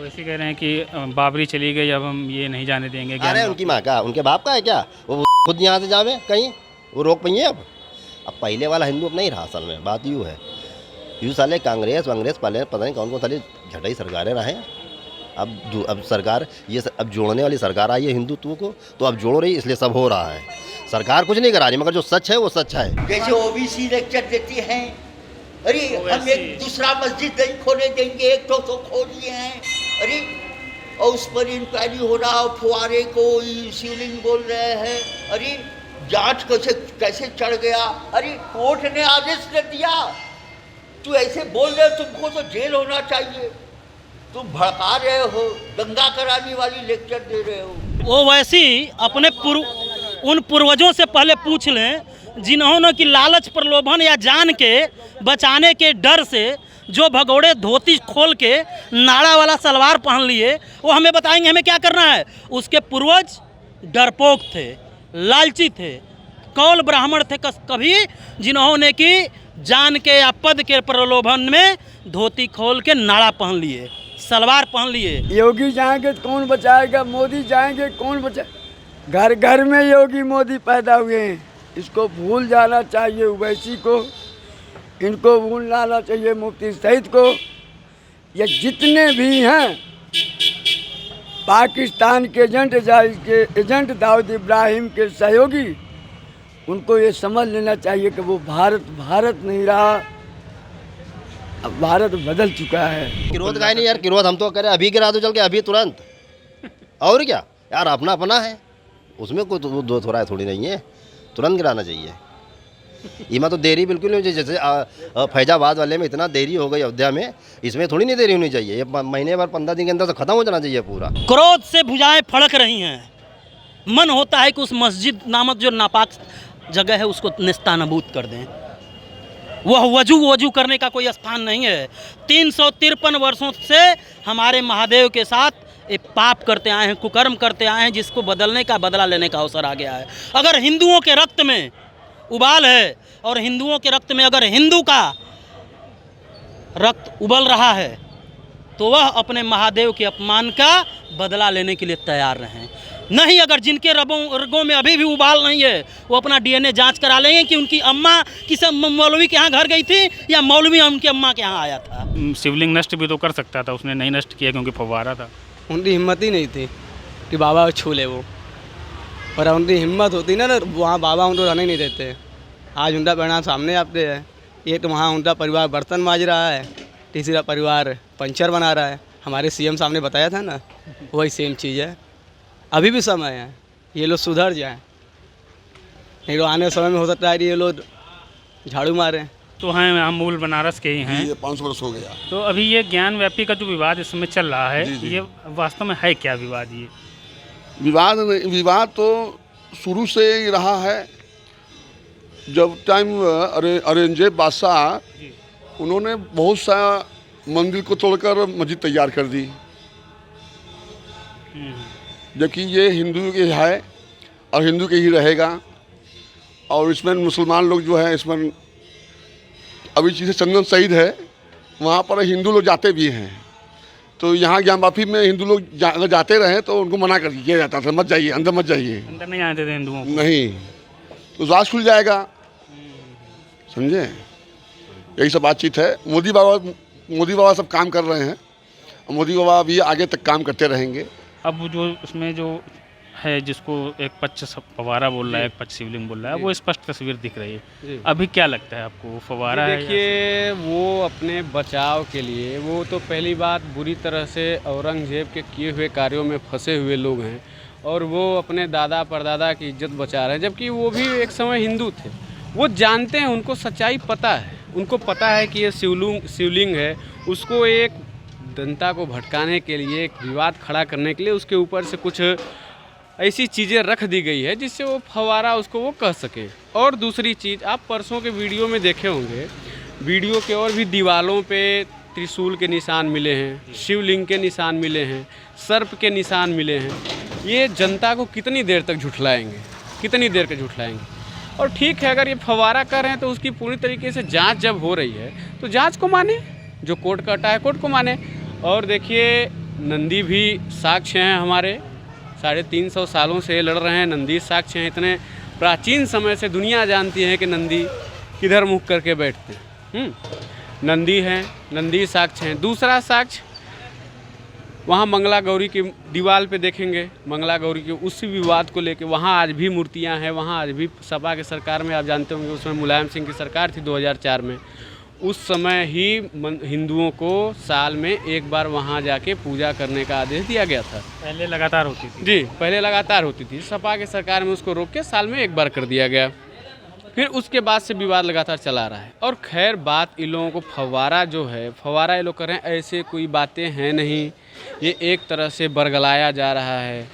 वो ऐसे कह रहे हैं कि बाबरी चली गई, अब हम ये नहीं जाने देंगे। अरे उनकी माँ का, उनके बाप का है क्या? वो खुद यहाँ से जावे कहीं, वो रोक पाइए अब पहले वाला हिंदू अब नहीं रहा। असल में बात यूँ है, यूँ साले कांग्रेस पहले पता नहीं कौन कौन साले झटाई सरकारें रहे। अब सरकार ये अब जोड़ने वाली सरकार आई है हिंदुत्व को, तो अब जोड़ रही, इसलिए सब हो रहा है। सरकार कुछ नहीं करा रही, मगर जो सच है वो सच है। जैसे ओबीसी लेक्चर देती हैं, अरे हम एक दूसरा मस्जिद नहीं खोलने देंगे, एक तो खोल लिए हैं, अरे और उस पर इंक्वायरी हो रहा, फुहारे को शिवलिंग बोल रहे हैं, अरे जांच कैसे चढ़ गया, अरे कोर्ट ने आदेश दे दिया, तू ऐसे बोल रहे हो, तुमको तो जेल होना चाहिए, तुम भड़का रहे हो, दंगा कराने वाली लेक्चर दे रहे हो। वो वैसी अपने उन पूर्वजों से पहले पूछ लें जिन्होंने कि लालच प्रलोभन या जान के बचाने के डर से जो भगोड़े धोती खोल के नाड़ा वाला सलवार पहन लिए, वो हमें बताएंगे हमें क्या करना है। उसके पूर्वज डरपोक थे, लालची थे, कौल ब्राह्मण थे कभी, जिन्होंने कि जान के या पद के प्रलोभन में धोती खोल के नाड़ा पहन लिए, सलवार पहन लिए। योगी जाएंगे तो कौन बचाएगा, मोदी जाएंगे कौन बचाए। घर घर में योगी मोदी पैदा हुए हैं, इसको भूल जाना चाहिए। ओवैसी को, इनको भूल जाना चाहिए, मुफ्ती सईद को, ये जितने भी हैं पाकिस्तान के एजेंट दाऊद इब्राहिम के सहयोगी, उनको ये समझ लेना चाहिए कि वो भारत नहीं रहा, अब भारत बदल चुका है। किरोध का नहीं यार, किरोध हम तो करें अभी गिरा दो चल के, अभी तुरंत। और क्या यार, अपना अपना है, उसमें कोई दो थोड़ा थोड़ी नहीं है, तुरंत गिराना चाहिए। इमा तो देरी बिल्कुल नहीं चाहिए, जैसे फैजाबाद वाले में इतना देरी हो गई अयोध्या में, इसमें थोड़ी नहीं देरी होनी चाहिए। ये महीने भर 15 दिन के अंदर तो खत्म हो जाना चाहिए पूरा। क्रोध से भुजाएं फड़क रही हैं, मन होता है कि उस मस्जिद नामक जो नापाक जगह है उसको निस्तानाबूद कर दें। वह वजू करने का कोई स्थान नहीं है। 353 वर्षों से हमारे महादेव के साथ ये पाप करते आए हैं, कुकर्म करते आए हैं, जिसको बदलने का, बदला लेने का अवसर आ गया है। अगर हिंदुओं के रक्त में उबाल है और हिंदुओं के रक्त में अगर हिंदू का रक्त उबल रहा है, तो वह अपने महादेव के अपमान का बदला लेने के लिए तैयार रहें। नहीं, अगर जिनके रगों में अभी भी उबाल नहीं है, वो अपना डीएनए जांच करा लेंगे कि उनकी अम्मा किसी मौलवी के यहाँ घर गई थी या मौलवी उनकी अम्मा के यहाँ आया था। शिवलिंग नष्ट भी तो कर सकता था, उसने नहीं नष्ट किया क्योंकि फव्वारा था। उनकी हिम्मत ही नहीं थी कि बाबा छू ले वो, पर उनकी हिम्मत होती ना, वहाँ बाबा उनको रहने नहीं देते। आज उनका परिणाम सामने आते हैं। ये तो वहाँ उनका परिवार बर्तन मांज रहा है, तीसरा परिवार पंचर बना रहा है। हमारे सीएम साहब ने बताया था ना, वही सेम चीज़ है। अभी भी समय है, ये लोग सुधर जाएं, नहीं तो आने समय में हो सकता है कि ये लोग झाड़ू मारें। तो हैं, हम मूल बनारस के ही हैं। ये 500 वर्ष हो गया। तो अभी ये ज्ञान व्यापी का जो विवाद इस समय चल रहा है, ये वास्तव में है क्या विवाद? ये विवाद तो शुरू से ही रहा है। जब टाइम औरंगजेब बादशाह, उन्होंने बहुत सा मंदिर को तोड़कर मस्जिद तैयार कर दी, जबकि ये हिंदू के है और हिंदू के ही रहेगा। और इसमें मुसलमान लोग जो है, इसमें अभी जैसे चंदन शहीद है, वहाँ पर हिंदू लोग जाते भी हैं। तो यहाँ ज्ञानवापी में हिंदू लोग अगर जाते रहे तो उनको मना कर दिया जाता था, मत जाइए, अंदर मत जाइए, अंदर नहीं आते थे हिंदुओं को। नहीं, तो राज खुल जाएगा, समझे। यही सब बातचीत है। मोदी बाबा सब काम कर रहे हैं, और मोदी बाबा भी आगे तक काम करते रहेंगे। अब जो उसमें जो है, जिसको एक पक्ष फव्वारा बोल रहा है, एक पक्ष शिवलिंग बोल रहा है, वो स्पष्ट तस्वीर दिख रही है। अभी क्या लगता है आपको, वो फव्वारा है? देखिए, वो अपने बचाव के लिए, वो तो पहली बात बुरी तरह से औरंगजेब के किए हुए कार्यों में फंसे हुए लोग हैं, और वो अपने दादा परदादा की इज्जत बचा रहे हैं, जबकि वो भी एक समय हिंदू थे। वो जानते हैं, उनको सच्चाई पता है, उनको पता है कि ये शिवलिंग है। उसको एक जनता को भटकाने के लिए, एक विवाद खड़ा करने के लिए उसके ऊपर से कुछ ऐसी चीज़ें रख दी गई है जिससे वो फव्वारा उसको वो कह सके। और दूसरी चीज़, आप परसों के वीडियो में देखे होंगे, वीडियो के और भी दीवारों पे त्रिशूल के निशान मिले हैं, शिवलिंग के निशान मिले हैं, सर्प के निशान मिले हैं। ये जनता को कितनी देर तक झुठलाएंगे, कितनी देर तक झुठलाएंगे। और ठीक है, अगर ये फव्वारा कर रहे हैं तो उसकी पूरी तरीके से जांच जब हो रही है तो जांच को माने, जो कोर्ट का हटा है कोर्ट को माने। और देखिए, नंदी भी साक्ष्य हैं हमारे, 350 सालों से लड़ रहे हैं। नंदी साक्ष्य हैं, इतने प्राचीन समय से दुनिया जानती है कि नंदी किधर मुख करके बैठते हैं। नंदी हैं, नंदी साक्ष्य हैं। दूसरा साक्ष्य वहाँ मंगला गौरी की दीवार पे देखेंगे, मंगला गौरी के उसी विवाद को लेके वहाँ आज भी मूर्तियाँ हैं। वहाँ आज भी सपा की सरकार में, आप जानते होंगे उसमें मुलायम सिंह की सरकार थी 2004 में, उस समय ही हिंदुओं को साल में एक बार वहाँ जाके पूजा करने का आदेश दिया गया था। पहले लगातार होती थी जी, पहले लगातार होती थी, सपा की सरकार में उसको रोक के साल में एक बार कर दिया गया। फिर उसके बाद से विवाद लगातार चला रहा है। और खैर बात इन लोगों को फव्वारा जो है, फव्वारा ये लोग कर रहे हैं, ऐसे कोई बातें हैं नहीं। ये एक तरह से बरगलाया जा रहा है,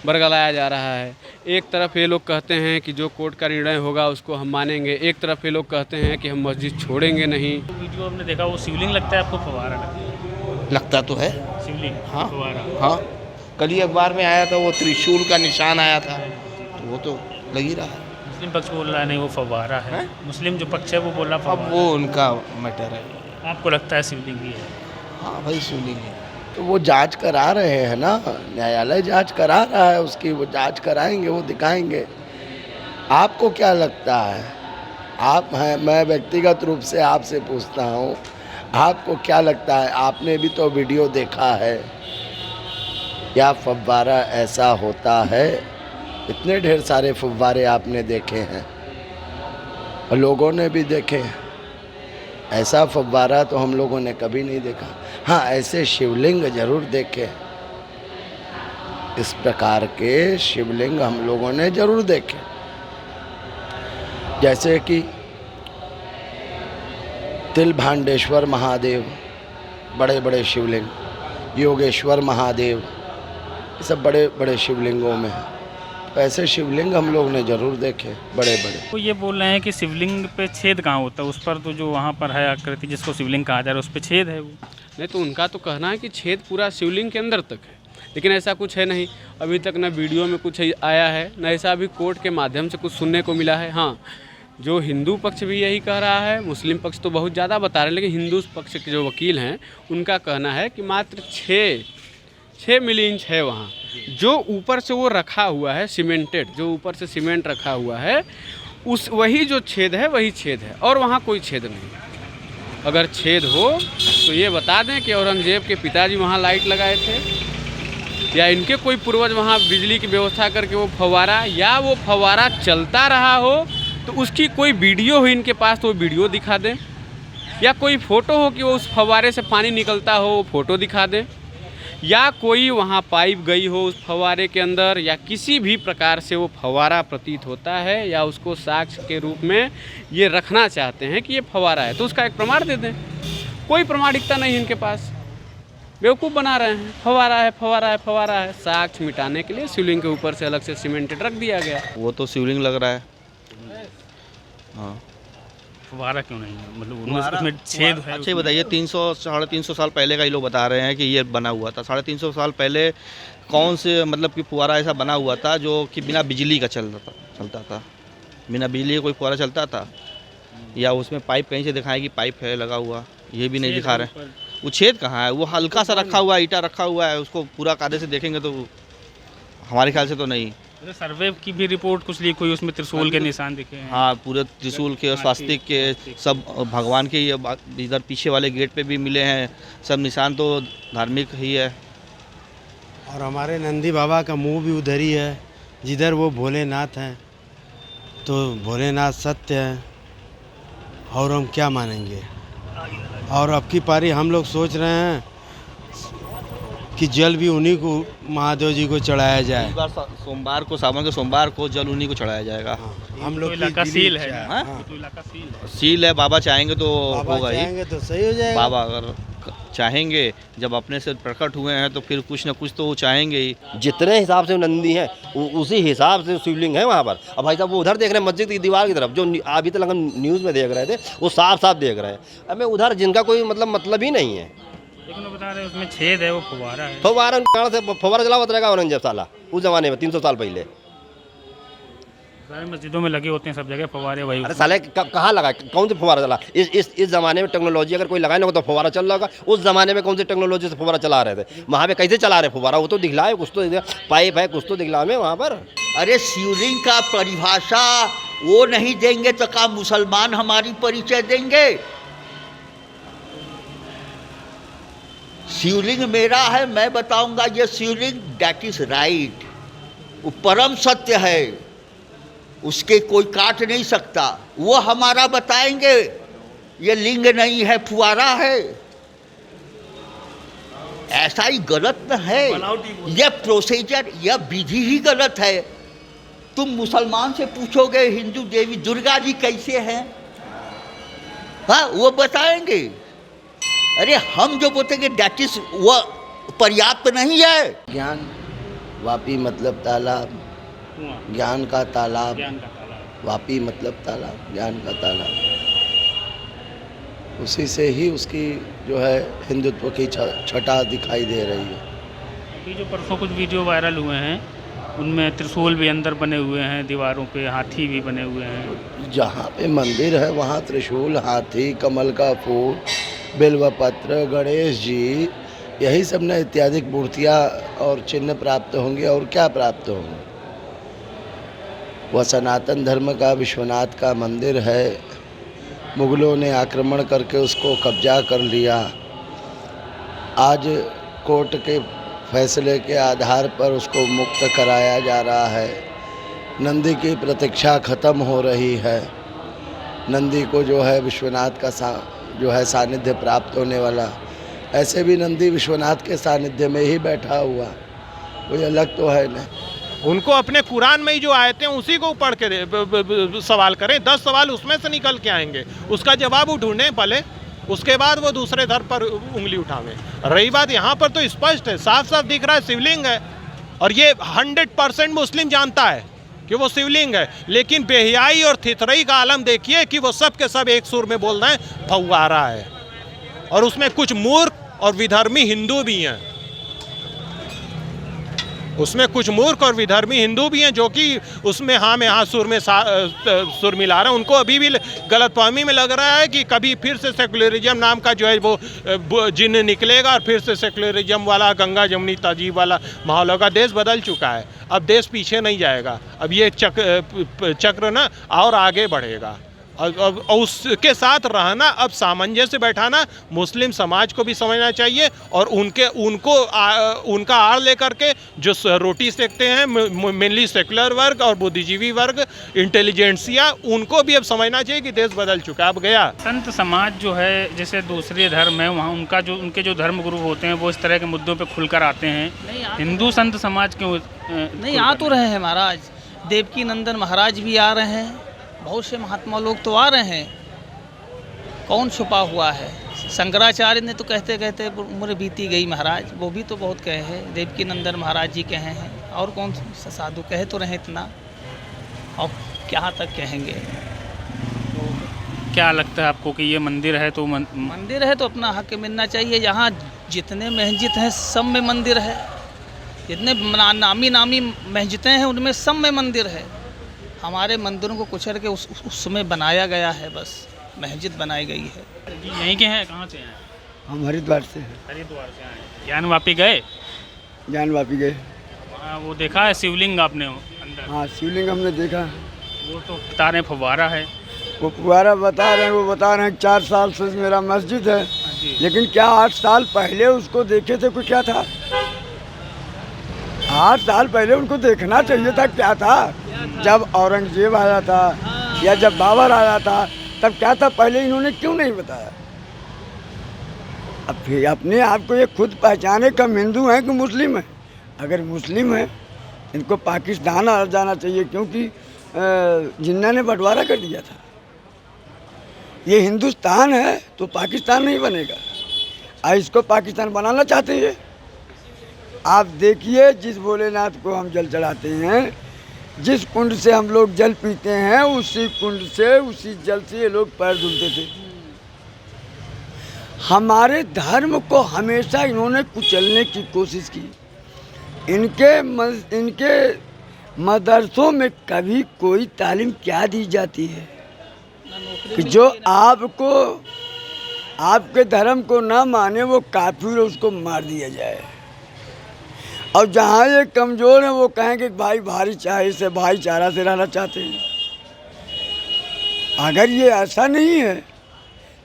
बरगलाया जा रहा है। एक तरफ ये लोग कहते हैं कि जो कोर्ट का निर्णय होगा उसको हम मानेंगे, एक तरफ ये लोग कहते हैं कि हम मस्जिद छोड़ेंगे नहीं। वीडियो आपने देखा, वो शिवलिंग लगता है आपको, फव्वारा लगता लगता तो है। है? शिवलिंग, हाँ फव्वारा। हाँ, कल ही अखबार में आया था, वो त्रिशूल का निशान आया था, तो वो तो लग ही रहा है। मुस्लिम पक्ष बोल रहा है नहीं वो फव्वारा है, मुस्लिम जो पक्ष है वो बोल रहा अब फव्वारा। वो उनका मैटर है। आपको लगता है शिवलिंग ही है? हाँ भाई, सुनेंगे। तो वो जांच करा रहे हैं ना, न्यायालय जांच करा रहा है उसकी, वो जांच कराएंगे, वो दिखाएंगे। आपको क्या लगता है? आप हैं, मैं व्यक्तिगत रूप से आपसे पूछता हूँ, आपको क्या लगता है? आपने भी तो वीडियो देखा है, क्या फव्वारा ऐसा होता है? इतने ढेर सारे फव्वारे आपने देखे हैं और लोगों ने भी देखे हैं। ऐसा फव्वारा तो हम लोगों ने कभी नहीं देखा। हाँ, ऐसे शिवलिंग जरूर देखे, इस प्रकार के शिवलिंग हम लोगों ने जरूर देखे। जैसे कि तिलभांडेश्वर महादेव, बड़े बड़े शिवलिंग, योगेश्वर महादेव, ये सब बड़े बड़े शिवलिंगों में है। ऐसे शिवलिंग हम लोग ने जरूर देखे, बड़े बड़े। वो ये बोल रहे हैं कि शिवलिंग पे छेद कहाँ होता है, उस पर तो जो वहाँ पर है आकृति जिसको शिवलिंग कहा जा रहा है उस पर छेद है। वो नहीं तो उनका तो कहना है कि छेद पूरा शिवलिंग के अंदर तक है, लेकिन ऐसा कुछ है नहीं। अभी तक न वीडियो में कुछ आया है, न ऐसा अभी कोर्ट के माध्यम से कुछ सुनने को मिला है। हाँ, जो हिंदू पक्ष भी यही कह रहा है, मुस्लिम पक्ष तो बहुत ज़्यादा बता रहे हैं, लेकिन हिंदू पक्ष के जो वकील हैं उनका कहना है कि मात्र 6 मिली इंच है वहाँ, जो ऊपर से वो रखा हुआ है सीमेंटेड, जो ऊपर से सीमेंट रखा हुआ है, उस वही जो छेद है वही छेद है, और वहाँ कोई छेद नहीं। अगर छेद हो तो ये बता दें कि औरंगजेब के पिताजी वहाँ लाइट लगाए थे, या इनके कोई पूर्वज वहाँ बिजली की व्यवस्था करके वो फव्वारा, या वो फव्वारा चलता रहा हो तो उसकी कोई वीडियो हो इनके पास तो वो वीडियो दिखा दें, या कोई फ़ोटो हो कि वो उस फव्वारे से पानी निकलता हो वो फ़ोटो दिखा दें, या कोई वहाँ पाइप गई हो उस फव्वारे के अंदर, या किसी भी प्रकार से वो फव्वारा प्रतीत होता है, या उसको साक्ष्य के रूप में ये रखना चाहते हैं कि ये फव्वारा है, तो उसका एक प्रमाण दे दें। कोई प्रमाणिकता नहीं इनके पास, बेवकूफ़ बना रहे हैं। फव्वारा है, फव्वारा है, फव्वारा है। साक्ष्य मिटाने के लिए शिवलिंग के ऊपर से अलग से सीमेंटेड रख दिया गया। वो तो शिवलिंग लग रहा है। हाँ, फव्वारा क्यों नहीं है? मतलब उसमें छेद है। अच्छा, ये बताइए, 300-350 साल पहले का ये लोग बता रहे हैं कि ये बना हुआ था। 350 साल पहले कौन से मतलब कि फुहारा ऐसा बना हुआ था जो कि बिना बिजली का चलता था? बिना बिजली का कोई फुहारा चलता था? या उसमें पाइप कहीं से दिखाएं कि पाइप है लगा हुआ, ये भी नहीं दिखा रहे। वो छेद कहाँ है? वो हल्का सा रखा हुआ है, ईटा रखा हुआ है, उसको पूरा कायदे से देखेंगे तो हमारे ख्याल से तो नहीं। सर्वे की भी रिपोर्ट कुछ लीक हुई, उसमें त्रिशूल के निशान दिखे हैं। हाँ, पूरे त्रिशूल के, स्वास्तिक के, सब भगवान के, इधर पीछे वाले गेट पे भी मिले हैं, सब निशान तो धार्मिक ही है। और हमारे नंदी बाबा का मुंह भी उधर ही है जिधर वो भोलेनाथ हैं, तो भोलेनाथ सत्य हैं और हम क्या मानेंगे। और अब की पारी हम लोग सोच रहे हैं कि जल भी उन्हीं को, महादेव जी को चढ़ाया जाए। सोमवार को, सावन के सोमवार को जल उन्हीं को चढ़ाया जाएगा। हम लोग इलाका सील है। हाँ? इलाका सील है। सील है, बाबा चाहेंगे तो होगा ही। चाहेंगे तो सही हो जाएगा। बाबा अगर चाहेंगे, जब अपने से प्रकट हुए हैं तो फिर कुछ ना कुछ तो वो चाहेंगे ही। जितने हिसाब से नंदी हैं उसी हिसाब से शिवलिंग है वहाँ पर। अब भाई साहब वो उधर देख रहे हैं मस्जिद की दीवार की तरफ, जो अभी तक हम न्यूज़ में देख रहे थे, वो साफ साफ देख रहे हैं। अब मैं उधर जिनका कोई मतलब ही नहीं है, लेकिन वो बता रहे हैं उसमें छेद है, वो फव्वारा है। फव्वारा से फव्वारा चला हुआ रहेगा औरंगजेब साला उस जमाने में 300 साल पहले। सारी मस्जिदों में लगे होते हैं सब जगह फव्वारे वही। अरे साले कहाँ लगा, कौन से फुवारा चला? इस ज़माने में टेक्नोलॉजी अगर कोई लगाए ना तो फुवारा चल रहा होगा। उस ज़माने में कौन सी टेक्नोलॉजी से फुवारा चला रहे थे? वहाँ पे कैसे चला रहे फुवारा? वो तो दिखलाए, कुछ तो पाइप है, कुछ तो दिखला में वहाँ पर। अरे शिवलिंग का परिभाषा वो नहीं देंगे तो क्या मुसलमान हमारी परिचय देंगे? शिवलिंग मेरा है, मैं बताऊंगा ये शिवलिंग दैट इज राइट, वो परम सत्य है, उसके कोई काट नहीं सकता। वो हमारा बताएंगे ये लिंग नहीं है, फुवारा है। ऐसा ही गलत न है, यह प्रोसीजर, यह विधि ही गलत है। तुम मुसलमान से पूछोगे हिंदू देवी दुर्गा जी कैसे हैं, हाँ वो बताएंगे। अरे हम जो बोलेंगे दैट इज वो पर्याप्त नहीं है। ज्ञान वापी मतलब तालाब, ज्ञान का तालाब, वापी मतलब तालाब, ज्ञान का तालाब। उसी से ही उसकी जो है हिंदुत्व की छटा दिखाई दे रही है। अभी जो परसों कुछ वीडियो वायरल हुए हैं उनमें त्रिशूल भी अंदर बने हुए हैं, दीवारों पे हाथी भी बने हुए हैं। जहाँ पे मंदिर है वहाँ त्रिशूल, हाथी, कमल का फूल, बिल्वपत्र, गणेश जी, यही सब न इत्यादि मूर्तियाँ और चिन्ह प्राप्त होंगे। और क्या प्राप्त होंगे? वह सनातन धर्म का विश्वनाथ का मंदिर है। मुगलों ने आक्रमण करके उसको कब्जा कर लिया। आज कोर्ट के फैसले के आधार पर उसको मुक्त कराया जा रहा है। नंदी की प्रतीक्षा खत्म हो रही है। नंदी को जो है विश्वनाथ का जो है सानिध्य प्राप्त होने वाला। ऐसे भी नंदी विश्वनाथ के सानिध्य में ही बैठा हुआ, कोई अलग तो है नहीं। उनको अपने कुरान में ही जो आयते हैं उसी को पढ़ के सवाल करें। 10 सवाल उसमें से निकल के आएंगे, उसका जवाब वो ढूंढें पहले, उसके बाद वो दूसरे धर्म पर उंगली उठावें। रही बात यहाँ पर तो स्पष्ट है, साफ साफ दिख रहा है शिवलिंग है, और ये 100% मुस्लिम जानता है कि वो शिवलिंग है। लेकिन बेहयाई और थितरई का आलम देखिए कि वो सब के सब एक सुर में बोल रहे हैं फव्वारा है, और उसमें कुछ मूर्ख और विधर्मी हिंदू भी हैं। उसमें कुछ मूर्ख और विधर्मी हिंदू भी हैं जो कि उसमें हाँ में हाँ सुर में सुर मिला रहे हैं। उनको अभी भी गलतफहमी में लग रहा है कि कभी फिर से सेकुलरिज्म नाम का जो है वो जिन्न निकलेगा और फिर से सेकुलरिज्म वाला गंगा जमुनी तहजीब वाला माहौल होगा। देश बदल चुका है, अब देश पीछे नहीं जाएगा। अब ये चक्र ना और आगे बढ़ेगा, और उसके साथ रहना, अब सामंजस्य बैठाना मुस्लिम समाज को भी समझना चाहिए। और उनका आड़ लेकर के जो रोटी सेकते हैं मेनली सेकुलर वर्ग और बुद्धिजीवी वर्ग, इंटेलिजेंसिया, उनको भी अब समझना चाहिए कि देश बदल चुका है, अब गया। संत समाज जो है, जैसे दूसरे धर्म है वहाँ उनके जो धर्म गुरु होते हैं वो इस तरह के मुद्दों पे खुलकर आते हैं। हिंदू संत समाज क्यों नहीं आ तो रहे हैं महाराज, देवकी नंदन महाराज भी आ रहे हैं, बहुत से महात्मा लोग तो आ रहे हैं। कौन छुपा हुआ है? शंकराचार्य ने तो कहते कहते उम्र बीती गई महाराज, वो भी तो बहुत कहे हैं। देवकी नंदन महाराज जी कहे हैं, और कौन सा साधु कहे तो रहे इतना, और क्या तक कहेंगे। तो क्या लगता है आपको कि ये मंदिर है तो मंदिर है तो अपना हक मिलना चाहिए। यहाँ जितने मस्जिद हैं सब में मंदिर है, जितने नामी मस्जिदें हैं उनमें सब में मंदिर है। हमारे मंदिरों को कुचल के उसमें बनाया गया है, बस मस्जिद बनाई गई है। यहीं के हैं? कहाँ से हैं? हम हरिद्वार से हैं। हरिद्वार से आए। ज्ञानवापी गए? ज्ञानवापी गए। वहाँ वो देखा है शिवलिंग आपने अंदर? हाँ शिवलिंग हमने देखा। वो तो बता रहे हैं फव्वारा है। वो फव्वारा बता रहे हैं, वो बता रहे हैं 4 साल से मेरा मस्जिद है, लेकिन क्या 8 साल पहले उसको देखे थे? कुछ क्या था? 8 साल पहले उनको देखना चाहिए था, क्या था? जब औरंगजेब आया था या जब बाबर आया था तब क्या था? पहले इन्होंने क्यों नहीं बताया? अब फिर अपने आप को ये खुद पहचाने कम हिंदू हैं कि मुस्लिम हैं। अगर मुस्लिम हैं इनको पाकिस्तान आ जाना चाहिए, क्योंकि जिन्ना ने बंटवारा कर दिया था। ये हिंदुस्तान है तो पाकिस्तान नहीं बनेगा। इसको पाकिस्तान बनाना चाहते हैं। आप देखिए, जिस भोलेनाथ को हम जल चढ़ाते हैं, जिस कुंड से हम लोग जल पीते हैं, उसी कुंड से, उसी जल से ये लोग पैर धुलते थे। हमारे धर्म को हमेशा इन्होंने कुचलने की कोशिश की। इनके मदरसों में कभी कोई तालीम क्या दी जाती है कि जो आपको आपके धर्म को ना माने वो काफिर, उसको मार दिया जाए। और जहाँ ये कमज़ोर हैं वो कहें कि भाई भाईचारे से भाईचारा से रहना चाहते हैं। अगर ये ऐसा नहीं है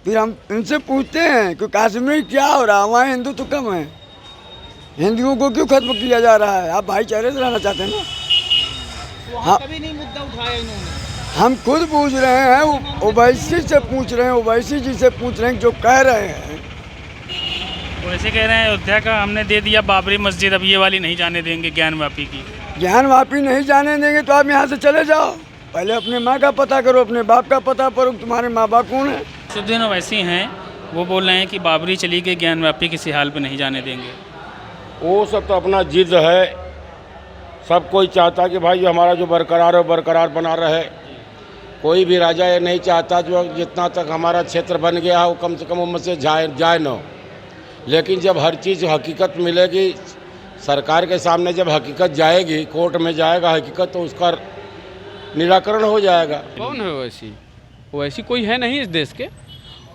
फिर हम इनसे पूछते हैं कि कश्मीर क्या हो रहा है, वहाँ हिंदू तो कम है, हिंदुओं को क्यों खत्म किया जा रहा है? आप भाईचारे से रहना चाहते हैं ना। हाँ, कभी नहीं मुद्दा उठाया इन्होंने। हम खुद पूछ रहे हैं, ओवैसी से पूछ रहे हैं, ओवैसी जी से पूछ रहे हैं जो कह रहे हैं। वैसे कह रहे हैं अयोध्या का हमने दे दिया बाबरी मस्जिद, अब ये वाली नहीं जाने देंगे ज्ञानवापी की। ज्ञानवापी नहीं जाने देंगे तो आप यहाँ से चले जाओ। पहले अपने माँ का पता करो, अपने बाप का पता करो, तुम्हारे माँ बाप कौन है। असदुद्दीन ओवैसी हैं, वो बोल रहे हैं कि बाबरी चली गई, ज्ञानवापी किसी हाल पे नहीं जाने देंगे। वो सब तो अपना जिद है, सब कोई चाहता कि भाई हमारा जो बरकरार है बरकरार बना रहे। कोई भी राजा ये नहीं चाहता जो जितना तक हमारा क्षेत्र बन गया वो कम से कम उम्र से जाए न। लेकिन जब हर चीज़ हकीकत मिलेगी, सरकार के सामने जब हकीकत जाएगी, कोर्ट में जाएगा हकीकत, तो उसका निराकरण हो जाएगा। कौन है ओवैसी? ओवैसी कोई है नहीं इस देश के।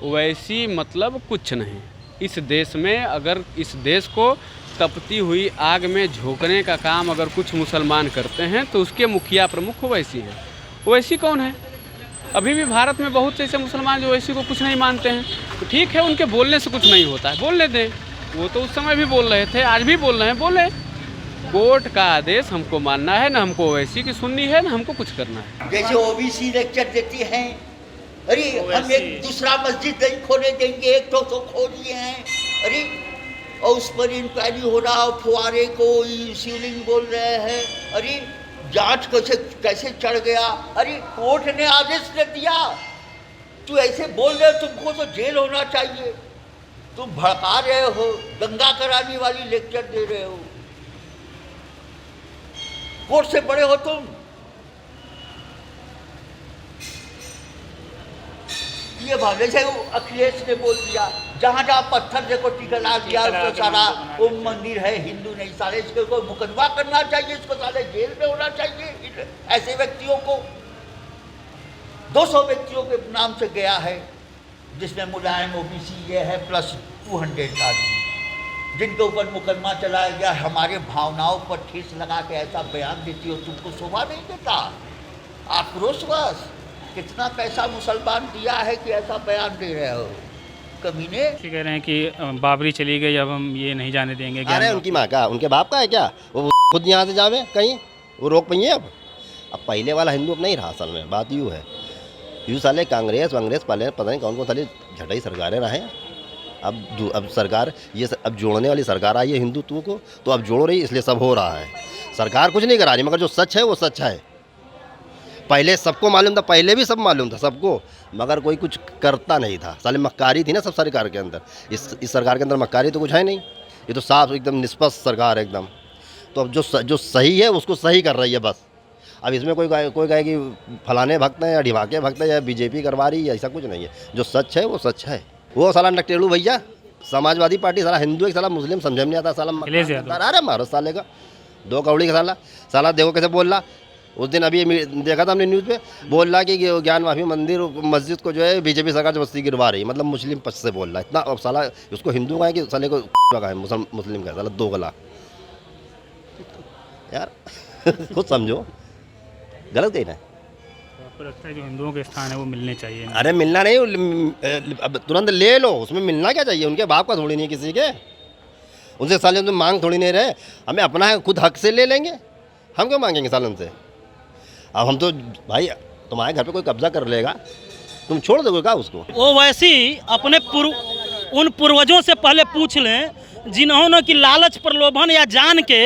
ओवैसी मतलब कुछ नहीं इस देश में। अगर इस देश को तपती हुई आग में झोंकने का काम अगर कुछ मुसलमान करते हैं तो उसके मुखिया प्रमुख ओवैसी है। ओवैसी कौन है? अभी भी भारत में बहुत से ऐसे मुसलमान जो ओवैसी को कुछ नहीं मानते हैं। तो ठीक है, उनके बोलने से कुछ नहीं होता है, बोलने दें। वो तो उस समय भी बोल रहे थे, आज भी बोल रहे हैं, बोले। कोर्ट का आदेश हमको मानना है, ना हमको ओवैसी की सुननी है, ना हमको कुछ करना है। जैसे ओबीसी लेक्चर देती हैं, अरे हम एक दूसरा मस्जिद नहीं खोने देंगे, एक तो खोल लिए हैं। अरे और उस पर इंक्वायरी हो रहा, फुहारे को शिवलिंग बोल रहे हैं। अरे जांच कैसे चढ़ गया? अरे कोर्ट ने आदेश दे दिया, तू ऐसे बोल रहे हो, तुमको तो जेल होना चाहिए। तुम भड़का रहे हो, दंगा कराने वाली लेक्चर दे रहे हो। कोर्ट से बड़े हो तुम। ये भाव जैसे अखिलेश ने बोल दिया, जहाँ जहाँ पत्थर देखो टिकला दिया उसको सारा वो मंदिर है हिंदू नहीं, सारे इसके को मुकदमा करना चाहिए, इसको सारे जेल में होना चाहिए। ऐसे व्यक्तियों को 200 व्यक्तियों के नाम से गया है, जिसमें मुलायम ओबीसी ये है प्लस 200 आदमी, जिनके ऊपर मुकदमा चलाया गया। हमारे भावनाओं पर ठेस लगा के ऐसा बयान देती हो, तुमको शोभा नहीं देता? आक्रोशवश कितना पैसा मुसलमान दिया है कि ऐसा बयान दे रहे हो? कमीने कह रहे हैं कि बाबरी चली गई, अब हम ये नहीं जाने देंगे। अरे उनकी माँ का, उनके बाप का है क्या? वो खुद यहाँ से जावे कहीं, वो रोक पाइए? अब पहले वाला हिंदू अब नहीं रहा। असल में बात यूँ है, यूँ साले कांग्रेस पहले पता नहीं कौन साली झटाई सरकारें रहे। अब सरकार ये अब जोड़ने वाली सरकार आई है हिंदुत्व को, तो अब जोड़ रही, इसलिए सब हो रहा है। सरकार कुछ नहीं करा रही, मगर जो सच है वो सच है। पहले सबको मालूम था, पहले भी सब मालूम था सबको, मगर कोई कुछ करता नहीं था। साले मक्कारी थी ना सब सरकार के अंदर। इस सरकार के अंदर मक्कारी तो कुछ है नहीं, ये तो साफ एकदम निष्पक्ष सरकार है एकदम। तो अब जो सही है उसको सही कर रही है बस। अब इसमें कोई कहे कि फलाने भक्त हैं या ढिमाके भक्त हैं या बीजेपी करवा रही है, ऐसा कुछ नहीं है। जो सच है वो सच है। वो साला नकटेलू भैया समाजवादी पार्टी, साला हिंदू एक साला मुस्लिम समझ में नहीं आता। साला अरे मारो साले का 2 कौड़ी का साला देखो कैसे बोल रहा। उस दिन अभी देखा था हमने न्यूज़ पे, बोल रहा कि ज्ञानवापी मंदिर मस्जिद को जो है बीजेपी सरकार जबरदस्ती गिरवा रही, मतलब मुस्लिम पक्ष से बोल रहा है। इतना अब साला उसको हिंदू का है कि साले को का है, मुस्लिम का है साला, 2 गला यार। खुद समझो, गलत कही ना। आपको लगता है जो हिंदुओं के स्थान है वो मिलने चाहिए? अरे मिलना नहीं, अब तुरंत ले लो, उसमें मिलना क्या चाहिए? उनके बाप का थोड़ी नहीं किसी के, उनसे साले तो मांग थोड़ी नहीं रहे। हमें अपना है, खुद हक से ले लेंगे, हम क्यों मांगेंगे साल उनसे? अब हम तो भाई तुम्हारे घर पे कोई कब्जा कर लेगा, तुम छोड़ दोगे क्या उसको? वो वैसी अपने उन पूर्वजों से पहले पूछ लें जिन्होंने कि लालच प्रलोभन या जान के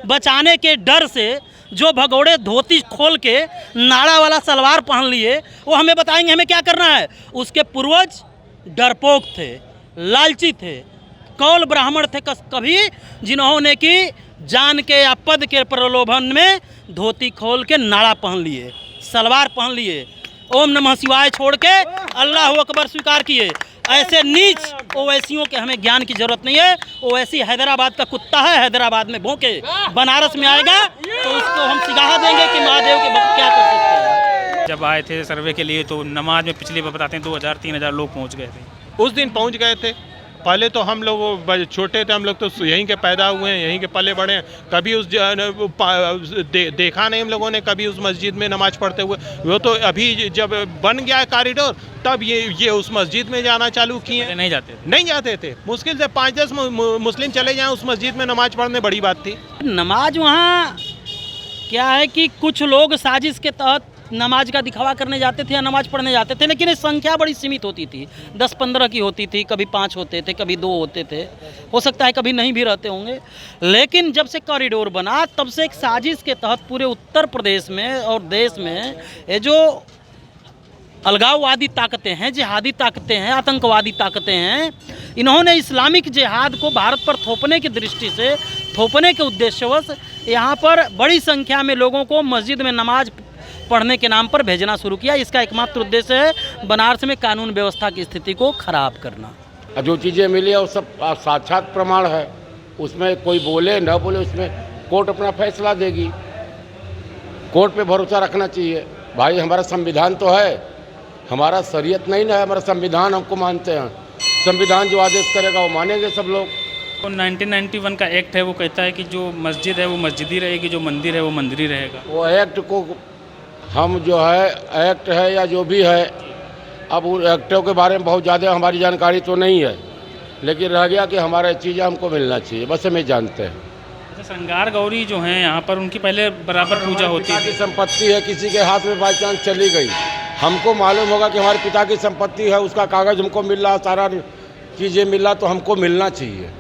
बचाने के डर से जो भगोड़े धोती खोल के नाड़ा वाला सलवार पहन लिए, वो हमें बताएंगे हमें क्या करना है। उसके पूर्वज डरपोक थे, लालची थे, कौल ब्राह्मण थे कभी, जिन्होंने कि जान के या पद के प्रलोभन में धोती खोल के नाड़ा पहन लिए, सलवार पहन लिए, ओम नमः शिवाय छोड़ के अल्लाह अकबर स्वीकार किए। ऐसे नीच ओवैसियों के हमें ज्ञान की जरूरत नहीं है। ओवैसी हैदराबाद का कुत्ता है, हैदराबाद में भौंके, बनारस में आएगा तो उसको हम सिखा देंगे कि महादेव के भक्त क्या कर सकते हैं। जब आए थे सर्वे के लिए तो नमाज में पिछली बार बताते हैं 2000-3000 लोग पहुंच गए थे। उस दिन पहुंच गए थे। पहले तो हम लोग छोटे थे, हम लोग तो यहीं के पैदा हुए हैं, यहीं के पले बड़े हैं, कभी उस देखा नहीं हम लोगों ने कभी उस मस्जिद में नमाज पढ़ते हुए। वो तो अभी जब बन गया है कॉरिडोर तब ये उस मस्जिद में जाना चालू किए। नहीं जाते थे। मुश्किल से 5-10 मुस्लिम चले जाएं उस मस्जिद में नमाज पढ़ने, बड़ी बात थी। नमाज वहाँ क्या है कि कुछ लोग साजिश के तहत नमाज का दिखावा करने जाते थे या नमाज पढ़ने जाते थे, लेकिन संख्या बड़ी सीमित होती थी, 10-15 की होती थी, कभी 5 होते थे, कभी 2 होते थे, हो सकता है कभी नहीं भी रहते होंगे। लेकिन जब से कॉरिडोर बना तब से एक साजिश के तहत पूरे उत्तर प्रदेश में और देश में ये जो अलगाववादी ताकतें हैं, जिहादी ताकतें हैं, आतंकवादी ताकतें हैं, इन्होंने इस्लामिक जिहाद को भारत पर थोपने की दृष्टि से, थोपने के उद्देश्यवश यहाँ पर बड़ी संख्या में लोगों को मस्जिद में नमाज पढ़ने के नाम पर भेजना शुरू किया। इसका एकमात्र उद्देश्य है बनारस में कानून व्यवस्था की स्थिति को खराब करना। जो चीज़ें मिली है वो सब साक्षात प्रमाण है, उसमें कोई बोले न बोले उसमें कोर्ट अपना फैसला देगी। कोर्ट पे भरोसा रखना चाहिए। भाई हमारा संविधान तो है, हमारा शरीयत नहीं ना है, हमारा संविधान हमको मानते हैं। संविधान जो आदेश करेगा वो मानेंगे सब लोग। तो 1991 का एक्ट है वो कहता है कि जो मस्जिद है वो मस्जिद ही रहेगी, जो मंदिर है वो मंदिर ही रहेगा। वो एक्ट को हम जो है एक्ट है या जो भी है, अब उन एक्टों के बारे में बहुत ज़्यादा हमारी जानकारी तो नहीं है, लेकिन रह गया कि हमारा चीज़ें हमको मिलना चाहिए, बस हमें जानते हैं। श्रृंगार गौरी जो हैं यहाँ पर उनकी पहले बराबर पूजा होती है। संपत्ति है, किसी के हाथ में बाई चांस चली गई, हमको मालूम होगा कि हमारे पिता की संपत्ति है, उसका कागज़ हमको मिल रहा, सारा चीज़ें मिल रहा, तो हमको मिलना चाहिए।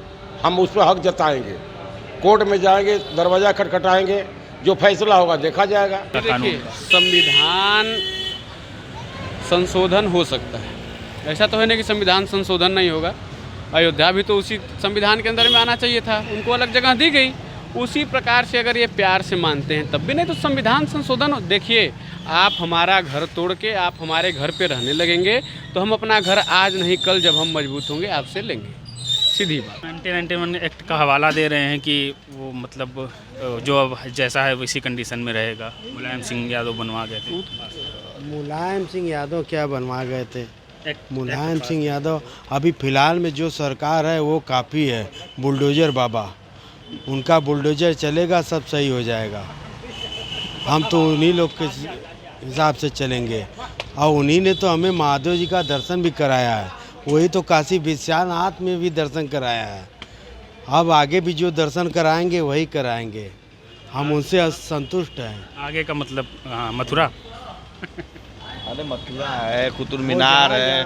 हम उस पर हक जताएंगे, कोर्ट में जाएंगे, दरवाज़ा खटखटाएंगे, जो फैसला होगा देखा जाएगा। देखिए, संविधान संशोधन हो सकता है, ऐसा तो है नहीं कि संविधान संशोधन नहीं होगा। अयोध्या भी तो उसी संविधान के अंदर में आना चाहिए था, उनको अलग जगह दी गई। उसी प्रकार से अगर ये प्यार से मानते हैं तब भी नहीं तो संविधान संशोधन। देखिए, आप हमारा घर तोड़ के आप हमारे घर पे रहने लगेंगे तो हम अपना घर आज नहीं कल जब हम मजबूत होंगे आपसे लेंगे, सीधी बात। 1991 एक्ट का हवाला दे रहे हैं कि वो मतलब जो अब जैसा है वैसी कंडीशन में रहेगा। मुलायम सिंह यादव बनवा गए थे। मुलायम सिंह यादव क्या बनवा गए थे? मुलायम सिंह यादव अभी फ़िलहाल में जो सरकार है वो काफ़ी है। बुलडोज़र बाबा, उनका बुलडोज़र चलेगा सब सही हो जाएगा। हम तो उन्हीं लोग के हिसाब से चलेंगे और उन्हीं ने तो हमें महादेव जी का दर्शन भी कराया है। वही तो काशी विश्वनाथ में भी दर्शन कराया है। अब आगे भी जो दर्शन कराएंगे वही कराएंगे, हम उनसे संतुष्ट हैं। आगे का मतलब मथुरा अरे मथुरा है, कुतुब मीनार है,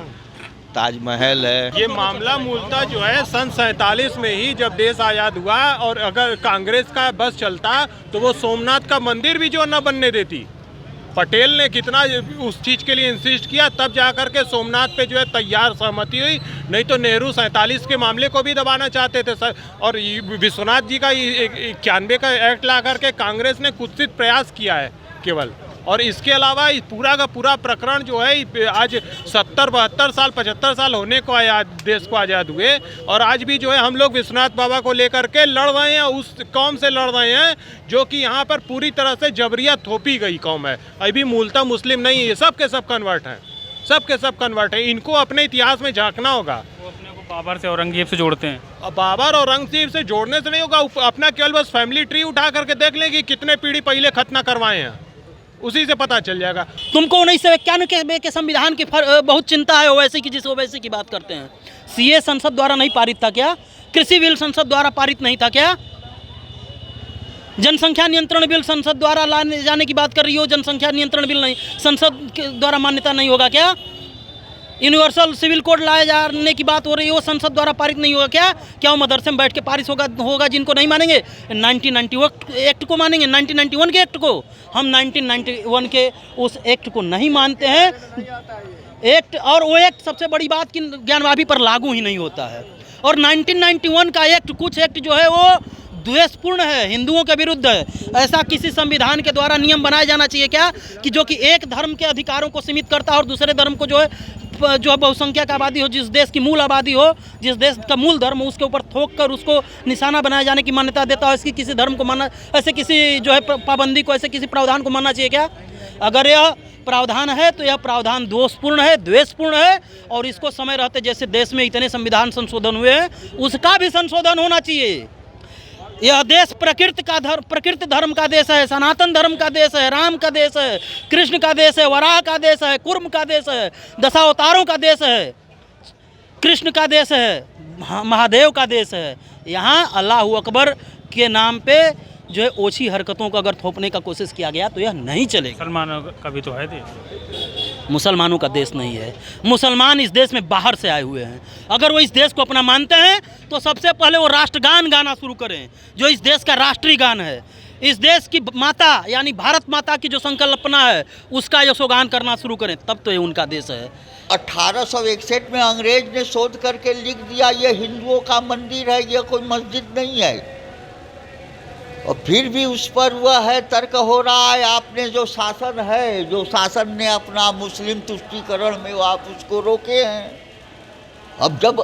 ताजमहल है। ये मामला मूलतः जो है सन 47 में ही जब देश आज़ाद हुआ, और अगर कांग्रेस का बस चलता तो वो सोमनाथ का मंदिर भी जो न बनने देती। पटेल ने कितना उस चीज़ के लिए इंसिस्ट किया, तब जा कर के सोमनाथ पे जो है तैयार सहमति हुई। नहीं तो नेहरू 47 के मामले को भी दबाना चाहते थे सर। और विश्वनाथ जी का 91 का एक्ट ला करके कांग्रेस ने कुत्सित प्रयास किया है केवल। और इसके अलावा इस पूरा का पूरा प्रकरण जो है आज 70-72 साल 75 साल होने को आया देश को आज़ाद हुए, और आज भी जो है हम लोग विश्वनाथ बाबा को लेकर के लड़ रहे हैं। उस कौम से लड़ रहे हैं जो कि यहाँ पर पूरी तरह से जबरिया थोपी गई कौम है। अभी मूलतः मुस्लिम नहीं है, सब के सब कन्वर्ट हैं, सब के सब कन्वर्ट हैं। इनको अपने इतिहास में झांकना होगा। वो अपने को बाबर से औरंगजेब से जोड़ते हैं। बाबर और औरंगजेब से जोड़ने से नहीं होगा, अपना केवल बस फैमिली ट्री उठा करके देख लें कि कितने पीढ़ी पहले खतना करवाए हैं, उसी से पता चल जाएगा। तुमको 1991 के संविधान की बहुत चिंता है ओवैसी की, जिस ओवैसी की बात करते हैं। सीए संसद द्वारा नहीं पारित था क्या? कृषि बिल संसद द्वारा पारित नहीं था क्या? जनसंख्या नियंत्रण बिल संसद द्वारा लाने जाने की बात कर रही हो, जनसंख्या नियंत्रण बिल नहीं, संसद के द्वारा मान्यता नहीं होगा क्या? यूनिवर्सल सिविल कोड लाए जाने की बात हो रही है, वो संसद द्वारा पारित नहीं होगा क्या? क्या वो मदरसे में बैठ के पारित होगा जिनको नहीं मानेंगे? 1991 एक्ट को मानेंगे, 1991 के एक्ट को। हम 1991 के उस एक्ट को नहीं मानते हैं। एक्ट, और वो एक्ट सबसे बड़ी बात कि ज्ञानवापी पर लागू ही नहीं होता है। और 1991 का एक्ट, कुछ एक्ट जो है वो द्वेषपूर्ण है, हिंदुओं के विरुद्ध है। ऐसा किसी संविधान के द्वारा नियम बनाया जाना चाहिए क्या कि जो कि एक धर्म के अधिकारों को सीमित करता है और दूसरे धर्म को जो है जो है बहुसंख्यक आबादी हो, जिस देश की मूल आबादी हो, जिस देश का मूल धर्म हो, उसके ऊपर थोक कर उसको निशाना बनाए जाने की मान्यता देता हो, इसकी किसी धर्म को मानना, ऐसे किसी जो है पाबंदी को, ऐसे किसी प्रावधान को मानना चाहिए क्या? अगर यह प्रावधान है तो यह प्रावधान दोषपूर्ण है, द्वेषपूर्ण है, और इसको समय रहते, जैसे देश में इतने संविधान संशोधन हुए हैं, उसका भी संशोधन होना चाहिए। यह देश प्रकृति धर्म का देश है, सनातन धर्म का देश है, राम का देश है, कृष्ण का देश है, वराह का देश है, कुर्म का देश है, दशावतारों का देश है, कृष्ण का देश है, महादेव का देश है। यहाँ अल्लाह अकबर के नाम पे जो है ओछी हरकतों को अगर थोपने का कोशिश किया गया तो यह नहीं चलेगा। मुसलमानों का भी तो है देश, मुसलमानों का देश नहीं है। मुसलमान इस देश में बाहर से आए हुए हैं। अगर वो इस देश को अपना मानते हैं तो सबसे पहले वो राष्ट्रगान गाना शुरू करें, जो इस देश का राष्ट्रीय गान है। इस देश की माता यानी भारत माता की जो संकल्पना है उसका यशोगान करना शुरू करें, तब तो ये उनका देश है। 1861 में अंग्रेज ने शोध करके लिख दिया ये हिंदुओं का मंदिर है, ये कोई मस्जिद नहीं है, और फिर भी उस पर हुआ है तर्क हो रहा है। आपने जो शासन है, जो शासन ने अपना मुस्लिम तुष्टीकरण में आप उसको रोके हैं। अब जब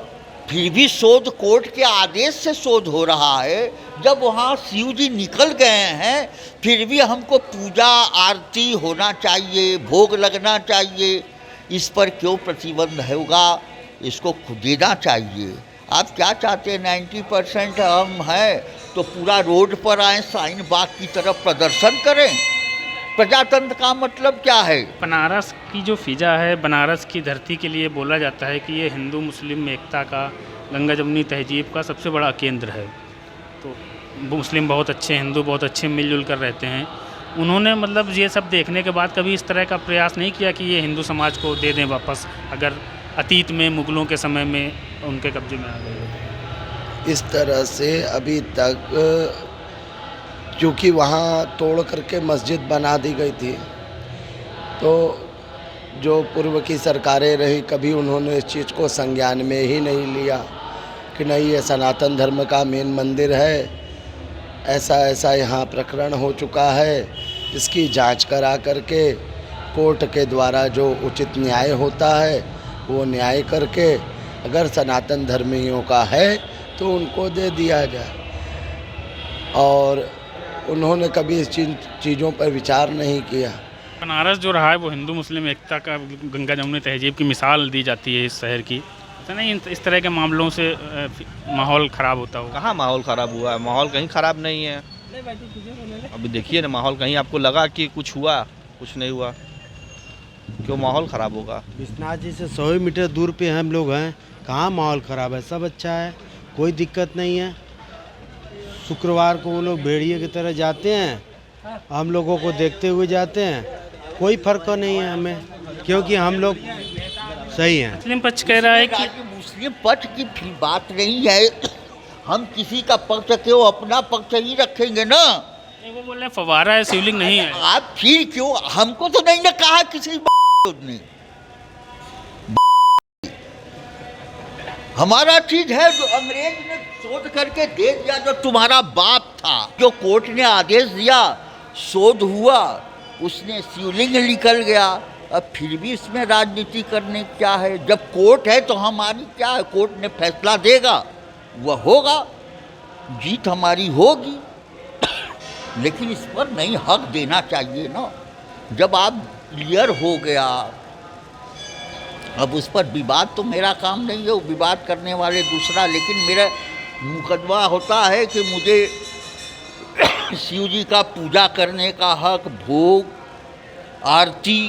फिर भी शोध कोर्ट के आदेश से शोध हो रहा है, जब वहाँ शिव जी निकल गए हैं, फिर भी हमको पूजा आरती होना चाहिए, भोग लगना चाहिए, इस पर क्यों प्रतिबंध होगा? इसको देना चाहिए। आप क्या चाहते हैं? 90% हम हैं तो पूरा रोड पर आए, शाहीन बाग की तरफ प्रदर्शन करें। प्रजातंत्र का मतलब क्या है? बनारस की जो फिजा है, बनारस की धरती के लिए बोला जाता है कि ये हिंदू मुस्लिम एकता का, गंगा जमुनी तहजीब का सबसे बड़ा केंद्र है। तो मुस्लिम बहुत अच्छे, हिंदू बहुत अच्छे मिलजुल कर रहते हैं। उन्होंने मतलब ये सब देखने के बाद कभी इस तरह का प्रयास नहीं किया कि ये हिंदू समाज को दे दें वापस, अगर अतीत में मुग़लों के समय में उनके कब्जे में आ गए। इस तरह से अभी तक क्योंकि वहाँ तोड़ करके मस्जिद बना दी गई थी, तो जो पूर्व की सरकारें रही, कभी उन्होंने इस चीज़ को संज्ञान में ही नहीं लिया कि नहीं ये सनातन धर्म का मेन मंदिर है, ऐसा ऐसा यहाँ प्रकरण हो चुका है, इसकी जांच करा करके कोर्ट के द्वारा जो उचित न्याय होता है वो न्याय करके अगर सनातन धर्मियों का है तो उनको दे दिया जाए। और उन्होंने कभी इस चीज़ों पर विचार नहीं किया। बनारस जो रहा है वो हिंदू मुस्लिम एकता का, गंगा जमुनी तहजीब की मिसाल दी जाती है इस शहर की। तो नहीं, इस तरह के मामलों से माहौल ख़राब होता हो। कहाँ माहौल ख़राब हुआ है? माहौल कहीं ख़राब नहीं है। अभी देखिए ना, माहौल कहीं आपको लगा कि कुछ हुआ? कुछ नहीं हुआ। क्यों माहौल ख़राब होगा? विश्वनाथ जी से 100 मीटर दूर पे हम लोग हैं, कहाँ माहौल ख़राब है? सब अच्छा है, कोई दिक्कत नहीं है। शुक्रवार को वो लोग भेड़िए की तरह जाते हैं, हम लोगों को देखते हुए जाते हैं, कोई फ़र्क नहीं है हमें, क्योंकि हम लोग सही हैं। मुस्लिम पक्ष कह रहा है कि मुस्लिम पक्ष की बात नहीं है, हम किसी का पक्ष क्यों, अपना पक्ष ही रखेंगे ना। वो बोल रहे हैं फव्वारा है, शिवलिंग नहीं है। आप फिर क्यों? हमको तो नहीं ना कहा किसी ने। हमारा चीज है जो अंग्रेज ने शोध करके दे दिया, जो तुम्हारा बाप था, जो कोर्ट ने आदेश दिया, शोध हुआ, उसने शिवलिंग निकल गया। अब फिर भी इसमें राजनीति करने क्या है? जब कोर्ट है तो हमारी क्या है? कोर्ट ने फैसला देगा, वह होगा, जीत हमारी होगी। लेकिन इस पर नहीं, हक देना चाहिए ना। जब आप क्लियर हो गया, अब उस पर विवाद तो मेरा काम नहीं है, वो विवाद करने वाले दूसरा। लेकिन मेरा मुकदमा होता है कि मुझे शिव जी का पूजा करने का हक, भोग आरती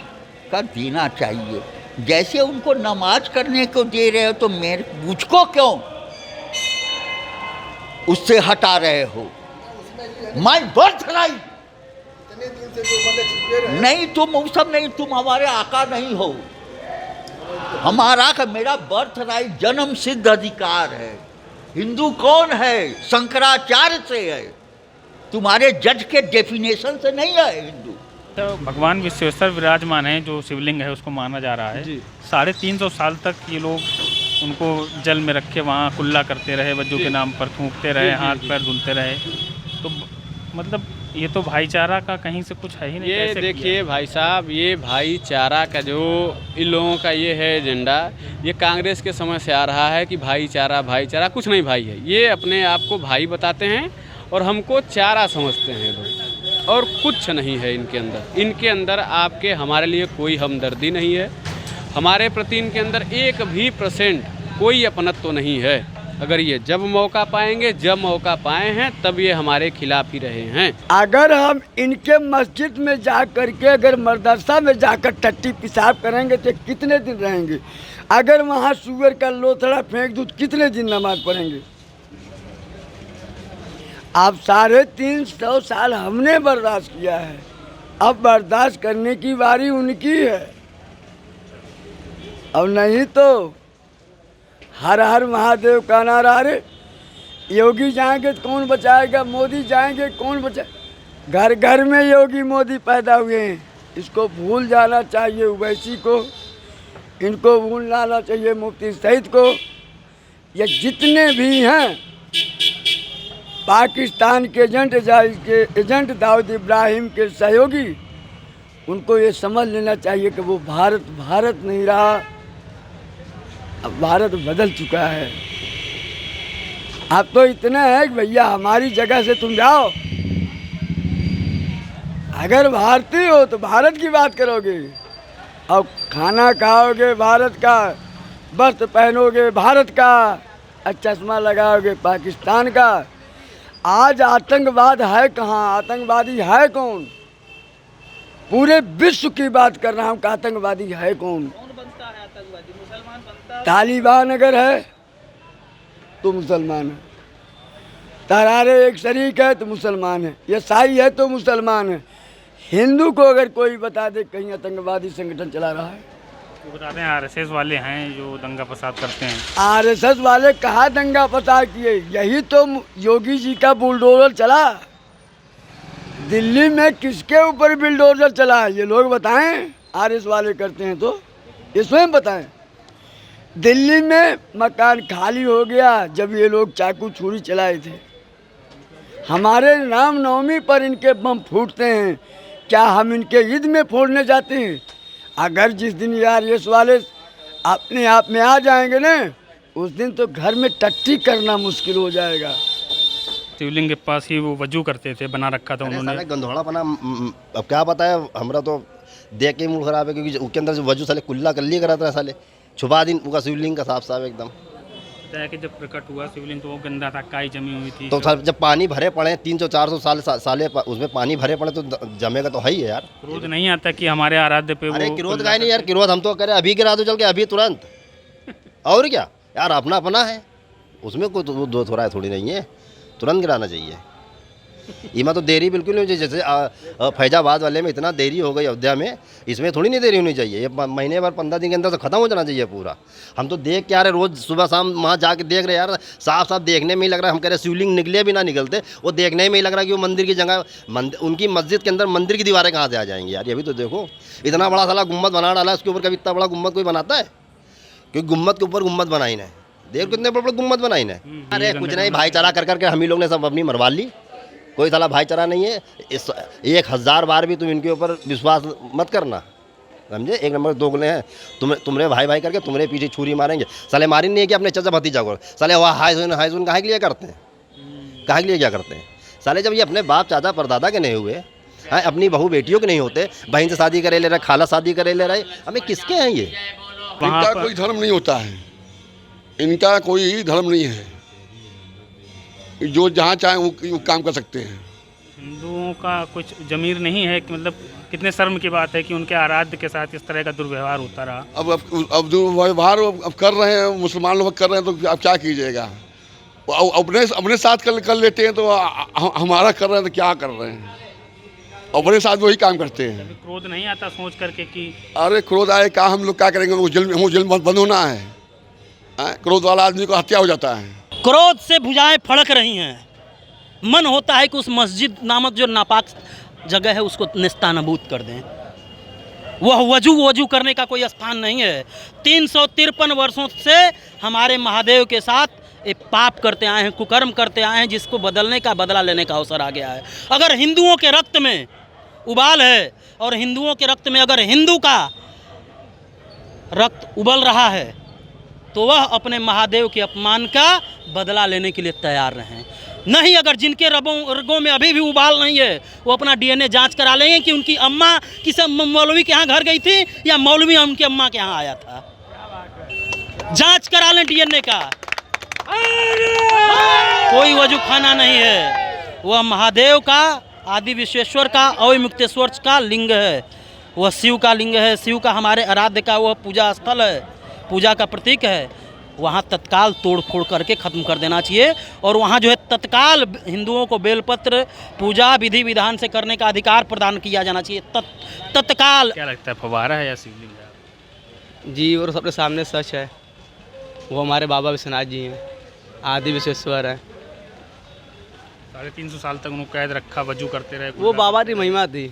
का देना चाहिए। जैसे उनको नमाज करने को दे रहे हो तो मुझको क्यों उससे हटा रहे हो? माय बर्थ राइट नहीं, तुम वो सब नहीं, तुम हमारे आका नहीं हो। हमारा का मेरा बर्थ राइट जन्म सिद्ध अधिकार है। हिंदू कौन है? शंकराचार्य से है, तुम्हारे जज के डेफिनेशन से नहीं है हिंदू। तो भगवान विश्वेश्वर विराजमान है, जो शिवलिंग है उसको माना जा रहा है। 350 साल तक ये लोग उनको जल में रख के वहाँ कुल्ला करते रहे, बज्जों के नाम पर थूकते रहे, हाथ पैर धुलते रहे। तो मतलब ये तो भाईचारा का कहीं से कुछ है ही नहीं। ये कैसे किया? देखिए भाई साहब, ये भाईचारा का जो इन लोगों का ये है एजेंडा, ये कांग्रेस के समय से आ रहा है कि भाईचारा भाईचारा। कुछ नहीं भाई है, ये अपने आप को भाई बताते हैं और हमको चारा समझते हैं लोग, और कुछ नहीं है इनके अंदर। इनके अंदर आपके हमारे लिए कोई हमदर्दी नहीं है, हमारे प्रति इनके अंदर 1% कोई अपनत्व नहीं है। अगर ये जब मौका पाएंगे, जब मौका पाए हैं, तब ये हमारे खिलाफ ही रहे हैं। अगर हम इनके मस्जिद में जा करके, अगर मदरसा में जाकर टट्टी पेशाब करेंगे तो कितने दिन रहेंगे? अगर वहाँ सुअर का लोथड़ा फेंक दूँ कितने दिन नमाज पढ़ेंगे? अब 350 साल हमने बर्दाश्त किया है, अब बर्दाश्त करने की बारी उनकी है। अब नहीं तो हर हर महादेव का नारा। रे योगी जाएंगे तो कौन बचाएगा, मोदी जाएंगे कौन बचाए? घर घर में योगी मोदी पैदा हुए हैं, इसको भूल जाना चाहिए ओवैसी को, इनको भूल जाना चाहिए मुफ्ती सईद को। ये जितने भी हैं पाकिस्तान के एजेंट दाऊद इब्राहिम के सहयोगी, उनको ये समझ लेना चाहिए कि वो भारत नहीं रहा, अब भारत बदल चुका है। अब तो इतना है कि भैया हमारी जगह से तुम जाओ, अगर भारतीय हो तो भारत की बात करोगे, और खाना खाओगे भारत का, वस्त्र पहनोगे भारत का, चश्मा लगाओगे पाकिस्तान का। आज आतंकवाद है कहाँ? आतंकवादी है कौन? पूरे विश्व की बात कर रहा हूँ कि आतंकवादी है कौन? तालिबान अगर है तो मुसलमान है, तरारे एक शरीक है तो मुसलमान है, ईसाई है तो मुसलमान है। हिंदू को अगर कोई बता दे कहीं आतंकवादी संगठन चला रहा है तो बता दें आरएसएस वाले हैं जो दंगा फसाद करते हैं। आरएसएस वाले कहाँ दंगा फसाद किए? यही तो योगी जी का बुलडोजर चला। दिल्ली में किसके ऊपर बुलडोजर चला ये लोग बताएं। आरएसएस वाले करते हैं तो ये स्वयं बताएं। दिल्ली में मकान खाली हो गया जब ये लोग चाकू छुरी चलाए थे। हमारे रामनवमी पर इनके बम फूटते हैं, क्या हम इनके ईद में फोड़ने जाते हैं? अगर जिस दिन यार ये वाले अपने आप में आ जाएंगे ना, उस दिन तो घर में टट्टी करना मुश्किल हो जाएगा। शिवलिंग के पास ही वो वजू करते थे, बना रखा था उन्होंने। गंधौड़ा बना, अब क्या पता है, हमारा तो देख के मूड खराब है, क्योंकि उसके अंदर जो वजू साले कुल्ला कर लिया करा था, साले छुपा दिन उनका शिवलिंग का साफ साफ एकदम। बताया कि जब प्रकट हुआ शिवलिंग तो वो गंदा था, काई जमी हुई थी। तो सर जब पानी भरे पड़े 300-400 साले उसमें पानी भरे पड़े तो जमेगा तो है ही है यार। क्रोध नहीं आता कि हमारे आराध्य पे? अरे क्रोध का नहीं यार, क्रोध हम तो करें अभी गिरा दो चल के, अभी तुरंत। और क्या यार, अपना अपना है, उसमें कोई दो थोड़ा है थोड़ी नहीं है, तुरंत गिराना चाहिए। इमा तो देरी बिल्कुल नहीं चाहिए, जैसे फैजाबाद वाले में इतना देरी हो गई अयोध्या में, इसमें थोड़ी नहीं देरी होनी चाहिए। ये महीने भर 15 दिन के अंदर तो खत्म हो जाना चाहिए पूरा। हम तो देख के आ रहे, रोज़ सुबह शाम वहाँ जाके देख रहे यार, साफ साफ देखने में ही लग रहा है। हम कह रहे शिवलिंग निकले भी ना निकलते, वो देखने में ही लग रहा है कि वो मंदिर की जगह, उनकी मस्जिद के अंदर मंदिर की दीवारें कहाँ से आ जाएंगी यार। ये भी तो देखो, इतना बड़ा साला गुम्मद बना डाला, उसके ऊपर कभी इतना बड़ा गुम्मद कोई बनाता है? क्योंकि गुम्मद के ऊपर गुम्मद बनाई ना, देख कितने बड़े बड़े गुम्मद बनाई ना। अरे कुछ नहीं, भाईचारा कर करके हम ही लोग ने सब अपनी मरवा ली, कोई साला भाईचारा नहीं है। 1000 बार भी तुम इनके ऊपर विश्वास मत करना, समझे? एक नंबर दोगले हैं, तुम्हारे भाई करके तुम्हारे पीछे छुरी मारेंगे। साले मारी नहीं है कि अपने चाचा भतीजा को, साले वहाँ हाई सुन काहे के लिए करते हैं? काहे के लिए क्या करते हैं साले? जब ये अपने बाप चाचा परदादा के नहीं हुए हैं, अपनी बहू बेटियों के नहीं होते, बहन से शादी करे ले रहे, खाला शादी करे ले रहे, हमें किसके हैं ये? इनका कोई धर्म नहीं होता है, इनका कोई धर्म नहीं है, जो जहाँ चाहे वो काम कर सकते हैं। हिंदुओं का कुछ जमीर नहीं है कि मतलब कितने शर्म की बात है कि उनके आराध्य के साथ इस तरह का दुर्व्यवहार होता रहा। अब दुर्व्यवहार अब कर रहे हैं, मुसलमान लोग कर रहे हैं, तो अब क्या कीजिएगा? अपने साथ कर लेते हैं, तो हमारा कर रहे हैं तो क्या कर रहे हैं? अपने साथ वही काम करते हैं। क्रोध नहीं आता सोच करके कि अरे क्रोध आए क्या, हम लोग क्या करेंगे? वो जेल बंद होना है। क्रोध वाला आदमी को हत्या हो जाता है। क्रोध से भुजाएं फड़क रही हैं, मन होता है कि उस मस्जिद नामक जो नापाक जगह है उसको नेस्तानाबूद कर दें। वह वजू करने का कोई स्थान नहीं है। 353 वर्षों से हमारे महादेव के साथ एक पाप करते आए हैं, कुकर्म करते आए हैं, जिसको बदलने का, बदला लेने का अवसर आ गया है। अगर हिंदुओं के रक्त में उबाल है और हिंदुओं के रक्त में अगर हिंदू का रक्त उबल रहा है तो वह अपने महादेव के अपमान का बदला लेने के लिए तैयार रहें। नहीं, अगर जिनके रगों में अभी भी उबाल नहीं है वो अपना डीएनए जांच करा लेंगे कि उनकी अम्मा किसी मौलवी के यहाँ घर गई थी या मौलवी उनकी अम्मा के यहाँ आया था। जांच करा लें डीएनए का, कोई वजू खाना नहीं है। वह महादेव का, आदि विश्वेश्वर का, अवमुक्तेश्वर का लिंग है। वह शिव का लिंग है, शिव का हमारे आराध्य का वह पूजा स्थल है, पूजा का प्रतीक है। वहाँ तत्काल तोड़ फोड़ करके ख़त्म कर देना चाहिए और वहाँ जो है तत्काल हिंदुओं को बेलपत्र पूजा विधि विधान से करने का अधिकार प्रदान किया जाना चाहिए तत्काल। क्या लगता है, फव्वारा है या शिवलिंग है? जी, और सबके सामने सच है, वो हमारे बाबा विश्वनाथ जी हैं, आदि विश्वेश्वर हैं। 350 साल तक उनको कैद रखा, वजू करते रहे। वो बाबा की महिमा थी,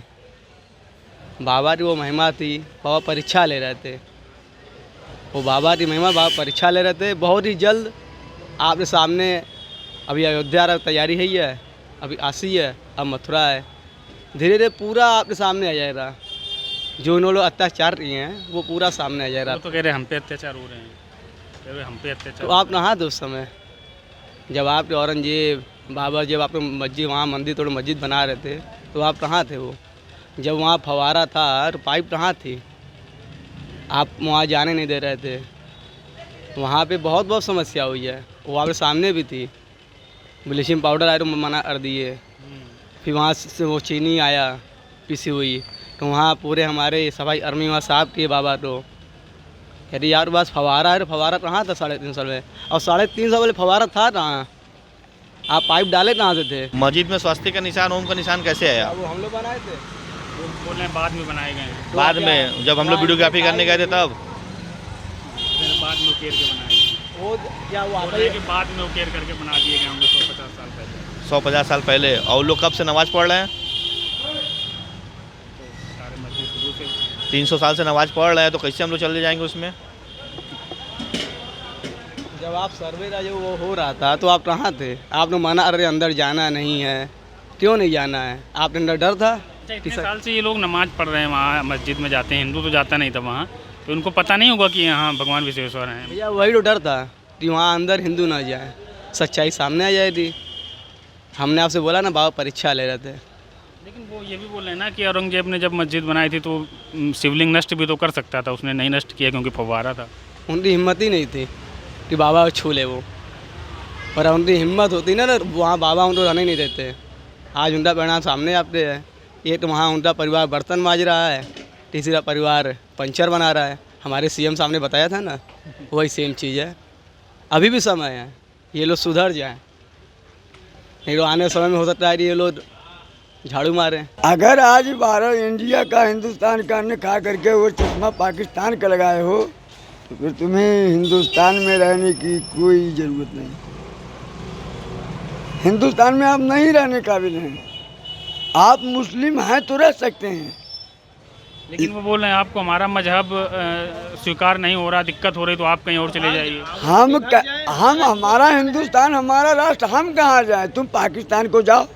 बाबा की वो महिमा थी। बाबा परीक्षा ले रहे थे, वो बाबा की महिमा, बाबा परीक्षा ले रहे थे। बहुत ही जल्द आपके सामने अभी अयोध्या तैयारी है ही है, अभी आसी है, अब मथुरा है, धीरे धीरे पूरा आपके सामने आ जाएगा। जो उन्होंने लोग अत्याचार किए हैं वो पूरा सामने आ जाएगा। वो तो कह रहे हम पे अत्याचार हो रहे हैं, कह रहे हम पे अत्याचार। तो आप कहाँ थे उस समय जब आपके औरंगजेब बाबा जब आपके मस्जिद वहाँ मंदिर तोड़ मस्जिद बना रहे थे, तो आप कहाँ थे? वो जब वहाँ फवारा था तो पाइप कहाँ थी? आप वहाँ जाने नहीं दे रहे थे। वहाँ पे बहुत समस्या हुई है, वो आपके सामने भी थी। ब्लीचिंग पाउडर आया तो मना कर दिए, फिर वहाँ से वो चीनी आया पिसी हुई, तो वहाँ पूरे हमारे सफाई आर्मी वहाँ साहब किए बाबा। तो यदि यार बस फवारा है तो फवारा कहाँ था 350 में? और 350 वाले फवारा था कहाँ? आप पाइप डाले कहाँ से थे? मस्जिद में स्वास्तिक का निशान, ओम का निशान कैसे आया? वो हम लोग बनाए थे, बोल रहे हैं बाद में बनाए गए हैं। बाद में जब हम लोग वीडियोग्राफी करने गए थे तब बाद में उकेर के बनाए गए। वो क्या हुआ बोल रहे हैं कि बाद में उकेर करके बना दिए गए होंगे 150 साल पहले। 150 साल पहले। और लोग कब से नमाज पढ़ रहे हैं? सारे मस्जिद शुरू से 300 साल से नमाज पढ़ रहे हैं, तो कैसे हम लोग चले जाएंगे उसमें? जब आप सर्वे का जो वो हो रहा था तो आप कहाँ थे? आपने मना, अरे अंदर जाना नहीं है। क्यों नहीं जाना है? आपके अंदर डर था? इतने साल से ये लोग नमाज पढ़ रहे हैं, वहाँ मस्जिद में जाते हैं, हिंदू तो जाता नहीं था वहाँ, तो उनको पता नहीं होगा कि यहाँ भगवान विश्वेश्वर हैं। भैया वही तो डर था कि वहाँ अंदर हिंदू ना जाए, सच्चाई सामने आ जाएगी। हमने आपसे बोला ना, बाबा परीक्षा ले रहे थे। लेकिन वो ये भी बोल रहे हैं ना कि औरंगजेब ने जब मस्जिद बनाई थी तो शिवलिंग नष्ट भी तो कर सकता था, उसने नहीं नष्ट किया क्योंकि फव्वारा था। उनकी हिम्मत ही नहीं थी कि बाबा छू ले वो, और उनकी हिम्मत होती ना वहाँ बाबा उनको रहने नहीं देते। आज उनका परिणाम सामने आते हैं। एक तो वहाँ उनका परिवार बर्तन मांज रहा है, तीसरा परिवार पंचर बना रहा है। हमारे सीएम साहब ने बताया था ना, वही सेम चीज़ है। अभी भी समय है, ये लोग सुधर जाएं, नहीं तो आने समय में हो सकता है कि ये लोग झाड़ू मारें। अगर आज 12 इंडिया का हिंदुस्तान का अन्न खा करके वो चश्मा पाकिस्तान का लगाए हो तो फिर तुम्हें हिंदुस्तान में रहने की कोई ज़रूरत नहीं। हिंदुस्तान में आप नहीं रहने काबिल हैं। आप मुस्लिम हैं तो रह सकते हैं, लेकिन वो बोल रहे हैं आपको हमारा मजहब स्वीकार नहीं हो रहा, दिक्कत हो रही, तो आप कहीं और चले जाइए। हम हमारा हिंदुस्तान, हमारा राष्ट्र, हम कहाँ जाए? तुम पाकिस्तान को जाओ।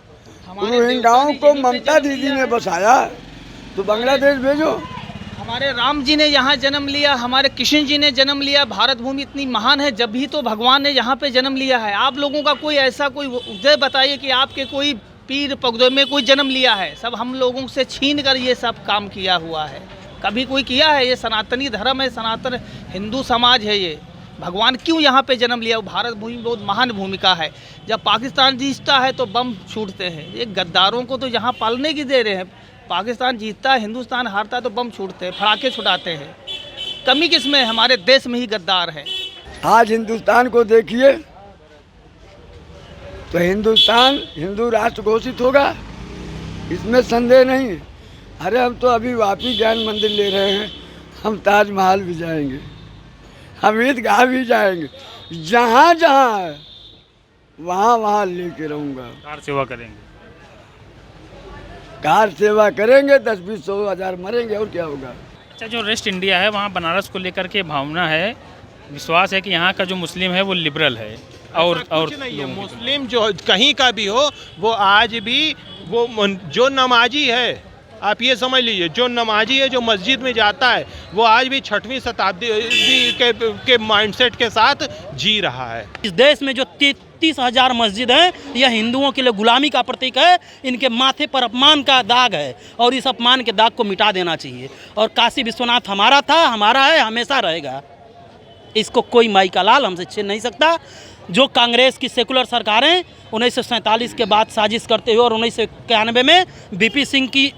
रोहिंग्याओं को ममता दीदी ने बसाया तो बांग्लादेश भेजो। हमारे राम जी ने यहाँ जन्म लिया, हमारे कृष्ण जी ने जन्म लिया। भारत भूमि इतनी महान है, जब भी तो भगवान ने यहाँ पे जन्म लिया है। आप लोगों का कोई ऐसा कोई उदय बताइए कि आपके कोई पीर पगडों में कोई जन्म लिया है? सब हम लोगों से छीन कर ये सब काम किया हुआ है। कभी कोई किया है? ये सनातनी धर्म है, सनातन हिंदू समाज है। ये भगवान क्यों यहाँ पे जन्म लिया? भारत भूमि बहुत महान भूमिका है। जब पाकिस्तान जीतता है तो बम छूटते हैं। ये गद्दारों को तो यहाँ पालने की दे रहे हैं। पाकिस्तान जीतता है, हिंदुस्तान हारता है तो बम छूटते हैं, फड़ाके छुड़ाते हैं। कमी किस में? हमारे देश में ही गद्दार है। आज हिंदुस्तान को देखिए तो हिंदुस्तान हिंदू राष्ट्र घोषित होगा, इसमें संदेह नहीं है। अरे हम तो अभी वापी ज्ञान मंदिर ले रहे हैं, हम ताजमहल भी जाएंगे, हम ईदगाह भी जाएंगे, जहाँ जहाँ है वहाँ वहाँ लेके रहूँगा। कार सेवा करेंगे, कार सेवा करेंगे, 10-20 हज़ार मरेंगे और क्या होगा। अच्छा, जो रेस्ट इंडिया है वहाँ बनारस को लेकर के भावना है, विश्वास है कि यहाँ का जो मुस्लिम है वो लिबरल है, कुछ नहीं है। मुस्लिम जो कहीं का भी हो, वो आज भी वो जो नमाजी है, आप ये समझ लीजिए, जो नमाजी है, जो मस्जिद में जाता है, वो आज भी 6वीं शताब्दी के माइंडसेट के साथ जी रहा है। इस देश में जो 33,000 मस्जिद हैं, यह हिंदुओं के लिए गुलामी का प्रतीक है। इनके माथे पर अपमान का दाग है और इस अपमान के दाग को मिटा देना चाहिए। और काशी विश्वनाथ हमारा था, हमारा है, हमेशा रहेगा। इसको कोई माई का लाल हमसे छीन नहीं सकता। जो कांग्रेस की सेकुलर सरकारें 1947 के बाद साजिश करते हुए और 1991 में बीपी सिंह की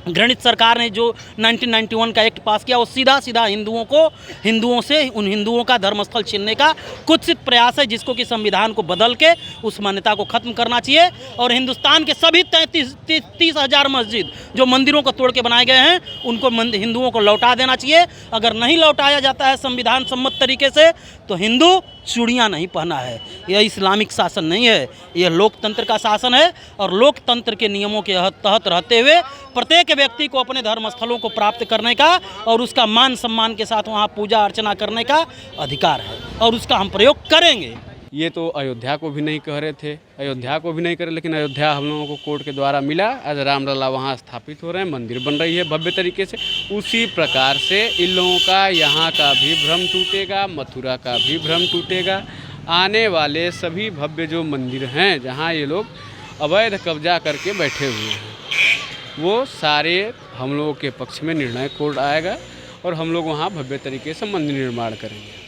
घृणित सरकार ने जो 1991 का एक्ट पास किया, वो सीधा सीधा हिंदुओं से उन हिंदुओं का धर्मस्थल छीनने का कुत्सित प्रयास है, जिसको कि संविधान को बदल के उस मान्यता को ख़त्म करना चाहिए। और हिंदुस्तान के सभी 30,000 मस्जिद जो मंदिरों को तोड़ के बनाए गए हैं, उनको हिंदुओं को लौटा देना चाहिए। अगर नहीं लौटाया जाता है संविधान सम्मत तरीके से, तो हिंदू चूड़ियाँ नहीं पहना है। यह इस्लामिक शासन नहीं है, यह लोकतंत्र का शासन है। और लोकतंत्र के नियमों के तहत रहते हुए प्रत्येक व्यक्ति को अपने धर्मस्थलों को प्राप्त करने का और उसका मान सम्मान के साथ वहाँ पूजा अर्चना करने का अधिकार है, और उसका हम प्रयोग करेंगे। ये तो अयोध्या को भी नहीं कह रहे थे, अयोध्या को भी नहीं करे, लेकिन अयोध्या हम लोगों को कोर्ट के द्वारा मिला। आज रामलला वहाँ स्थापित हो रहे हैं, मंदिर बन रही है भव्य तरीके से। उसी प्रकार से इन लोगों का यहाँ का भी भ्रम टूटेगा, मथुरा का भी भ्रम टूटेगा। आने वाले सभी भव्य जो मंदिर हैं, जहाँ ये लोग अवैध कब्जा करके बैठे हुए हैं, वो सारे हम लोगों के पक्ष में निर्णय कोर्ट आएगा और हम लोग वहाँ भव्य तरीके से मंदिर निर्माण करेंगे।